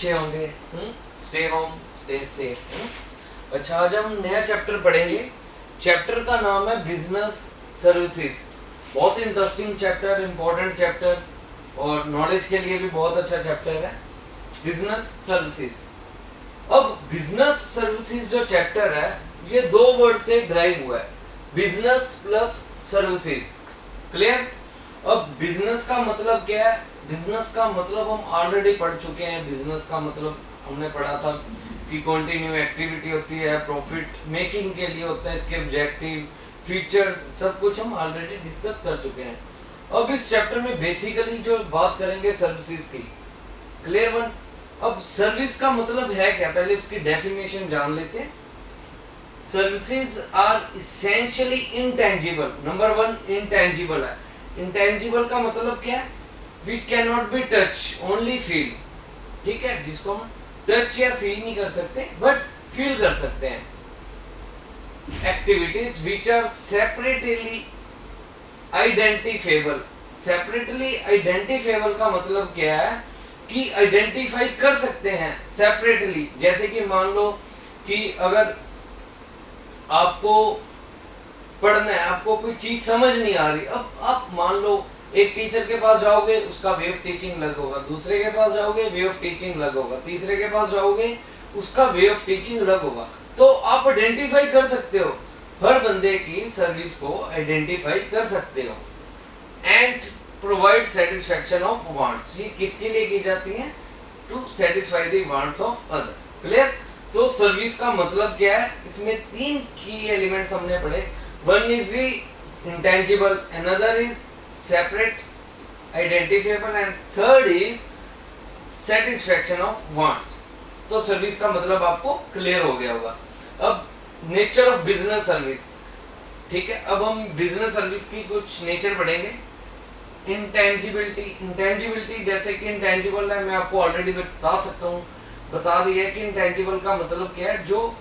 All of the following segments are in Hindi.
अच्छे होंगे। Stay home stay safe. अच्छा, आज हम नया चैप्टर पढ़ेंगे। चैप्टर का नाम है बिजनेस सर्विसेज। बहुत इंटरेस्टिंग चैप्टर, इंपॉर्टेंट चैप्टर और नॉलेज के लिए भी बहुत अच्छा चैप्टर है बिजनेस सर्विसेज। अब बिजनेस सर्विसेज जो चैप्टर है ये दो वर्ड से ड्राइव हुआ है, बिजनेस प्लस सर्विसेज। क्लियर? अब बिजनेस का मतलब क्या है? बिजनेस का मतलब हम ऑलरेडी पढ़ चुके हैं। बिजनेस का मतलब हमने पढ़ा था कि कंटिन्यू एक्टिविटी होती है, प्रॉफिट मेकिंग के लिए होता है, इसके ऑब्जेक्टिव, फीचर्स, सब कुछ हम ऑलरेडी डिस्कस कर चुके हैं। अब इस चैप्टर में बेसिकली जो बात करेंगे सर्विसेज की। Clear one? अब सर्विस का मतलब है क्या, पहले उसकी डेफिनेशन जान लेते हैं। Services are essentially intangible. Number one intangible है। इंटेंजिबल का मतलब क्या है? Which can not be touch, only feel. ठीक है, जिसको हम टच या सी नहीं कर सकते बट फील कर सकते हैं। Activities which are separately identifiable. Separately identifiable का मतलब क्या है कि आइडेंटिफाई कर सकते हैं सेपरेटली। जैसे कि मान लो कि अगर आपको पढ़ना है, आपको कोई चीज समझ नहीं आ रही, अब आप मान लो एक टीचर के पास जाओगे, उसका वे ऑफ टीचिंग अलग होगा, दूसरे के पास जाओगे वे ऑफ टीचिंग अलग होगा, तीसरे के पास जाओगे उसका वे ऑफ टीचिंग अलग होगा। तो आप आइडेंटिफाई कर सकते हो, हर बंदे की सर्विस को आइडेंटिफाई कर सकते हो। And provide satisfaction of wants. ये किसके लिए की जाती है? To satisfy the wants of other. Clear? तो सर्विस का मतलब क्या है? इसमें तीन की एलिमेंट्स हमने पढ़े। One is the intangible, another is separate identifiable and third is satisfaction of wants. तो सर्विस का मतलब आपको क्लियर हो गया होगा। अब नेचर ऑफ बिजनेस सर्विस। ठीक है, अब हम बिजनेस सर्विस की कुछ नेचर पढ़ेंगे। इंटेंजिबिलिटी। इंटेंजिबिलिटी जैसे कि इंटेंजिबल है, मैं आपको ऑलरेडी बता सकता हूँ, बता दिया है कि इंटेंजिबल का मतलब क्या है, जो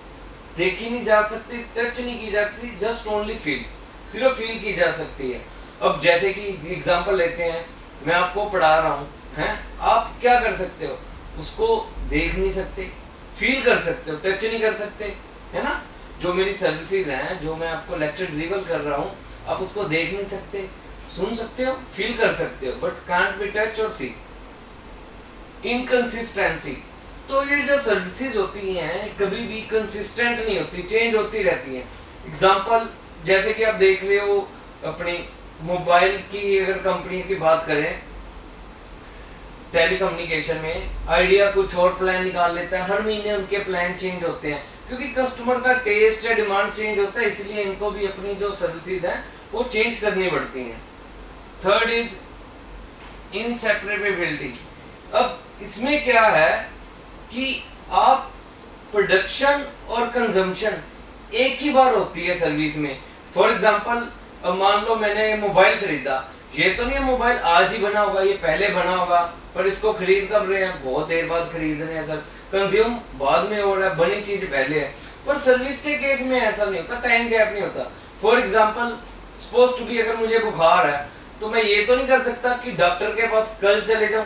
देखी नहीं जा सकती, टच नहीं की जा सकती, जस्ट ओनली फील, सिर्फ फील की जा सकती है। अब जैसे कि एग्जांपल लेते हैं, मैं आपको पढ़ा रहा हूँ, हैं, आप क्या कर सकते हो? उसको देख नहीं सकते, फील कर सकते हो, टच नहीं कर सकते, है ना? जो मेरी सर्विसेज हैं, जो मैं आपको लेक्चर डिलीवर कर रहा हूँ, आप उसको देख नहीं सकते, सुन सकते हो, फील कर सकते हो, बट कांट बी टच और सी। इनकंसिस्टेंसी। तो ये जो सर्विसेज होती हैं कभी भी कंसिस्टेंट नहीं होती, चेंज होती रहती हैं। एग्जांपल जैसे कि आप देख रहे हो अपनी मोबाइल की, अगर कंपनी की बात करें, टेलीकम्युनिकेशन में आइडिया कुछ और प्लान निकाल लेता है, हर महीने उनके प्लान चेंज होते हैं क्योंकि कस्टमर का टेस्ट या डिमांड चेंज होता है, इसलिए इनको भी अपनी जो सर्विसेज है वो चेंज करनी पड़ती हैं। Third is inseparability. अब इसमें क्या है कि आप प्रोडक्शन और कंजम्पशन एक ही बार होती है सर्विस में। फॉर एग्जांपल मान लो मैंने मोबाइल खरीदा, ये तो नहीं है मोबाइल आज ही बना होगा, ये पहले बना होगा, पर इसको खरीद कब रहे हैं? बहुत देर बाद खरीद रहे हैं सर। कंज्यूम बाद में हो रहा है, बनी चीज पहले है। पर सर्विस के केस में ऐसा नहीं होता, टाइम गैप नहीं होता। For example suppose to be, अगर मुझे बुखार है तो मैं ये तो नहीं कर सकता कि डॉक्टर के पास कल चले जाऊं,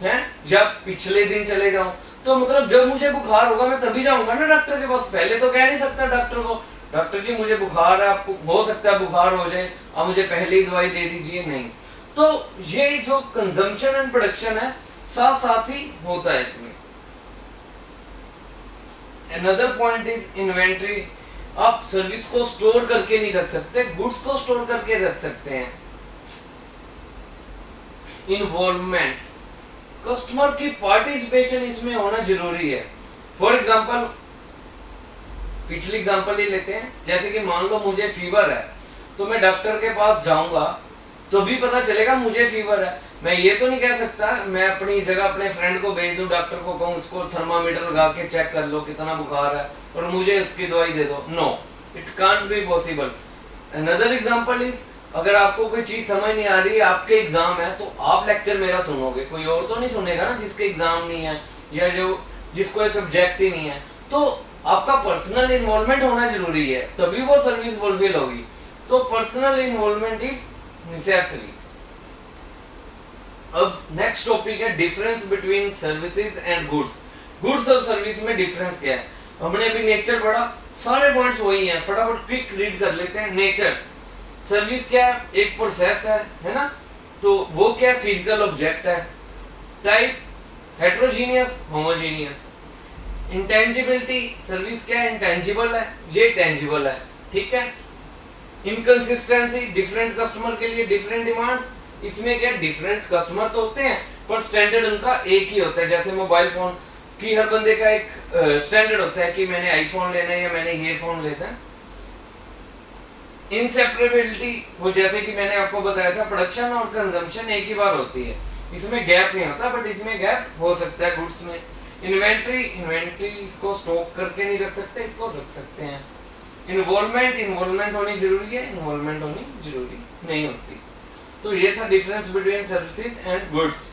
हैं, या पिछले दिन चले जाऊं। तो मतलब जब मुझे बुखार होगा मैं तभी जाऊंगा ना डॉक्टर के पास, पहले तो कह नहीं सकता डॉक्टर को, डॉक्टर जी मुझे बुखार है, आपको हो सकता है बुखार हो जाए, आप मुझे पहले ही दवाई दे दीजिए, नहीं। तो ये जो कंजम्पशन एंड प्रोडक्शन है साथ साथ ही होता है इसमें। Another point is inventory. आप सर्विस को स्टोर करके नहीं रख सकते, गुड्स को स्टोर करके रख सकते हैं। इन्वॉल्वमेंट, कस्टमर की पार्टिसिपेशन इसमें होना जरूरी है। फॉर एग्जाम्पल पिछली एग्जाम्पल ही लेते हैं, जैसे कि मान लो मुझे फीवर है तो मैं डॉक्टर के पास जाऊंगा तो भी पता चलेगा मुझे फीवर है। मैं ये तो नहीं कह सकता मैं अपनी जगह अपने फ्रेंड को भेज दूं, डॉक्टर को कहूं इसको थर्मामीटर लगा के चेक कर लो कितना बुखार है और मुझे इसकी दवाई दे दो। No, it can't be possible. Another example is, अगर आपको कोई चीज समझ नहीं आ रही है, आपके एग्जाम है, तो आप लेक्चर मेरा सुनोगे, कोई और तो नहीं सुनेगा ना जिसके एग्जाम नहीं है या जो जिसको सब्जेक्ट ही नहीं है। तो आपका पर्सनल इन्वॉल्वमेंट होना जरूरी है, तभी वो सर्विस फुलफिल होगी। तो पर्सनल इन्वॉल्वमेंट इज नेसेसरी। अब नेक्स्ट टॉपिक है difference between services and goods. Goods और सर्विस में डिफरेंस क्या है? हमने अभी नेचर पढ़ा, सारे पॉइंट्स वही हैं, फटाफट क्विक रीड कर लेते हैं। नेचर, सर्विस क्या है? एक प्रोसेस है ना, तो वो क्या? फिजिकल ऑब्जेक्ट है। Type, heterogeneous, homogeneous. Intangibility, service क्या है? इंटेंजिबल है, ये टेंजिबल है, ठीक है। इनकंसिस्टेंसी, डिफरेंट कस्टमर के लिए डिफरेंट डिमांड्स, इसमें क्या? डिफरेंट कस्टमर तो होते हैं पर स्टैंडर्ड उनका एक ही होता है। जैसे मोबाइल फोन की हर बंदे का एक स्टैंडर्ड होता है कि मैंने आईफोन लेना है या मैंने ये फोन लेना है। इनसेपरेबिलिटी, वो जैसे कि मैंने आपको बताया था, प्रोडक्शन और कंजम्पशन एक ही बार होती है, इसमें गैप नहीं होता, बट इसमें गैप हो सकता है गुड्स में। इन्वेंट्री, इन्वेंट्री इसको स्टॉक करके नहीं रख सकते, इसको रख सकते हैं। इन्वॉल्वमेंट, इन्वॉल्वमेंट होनी जरूरी है, इन्वॉल्वमेंट होनी जरूरी नहीं होती। तो ये था difference between services and goods.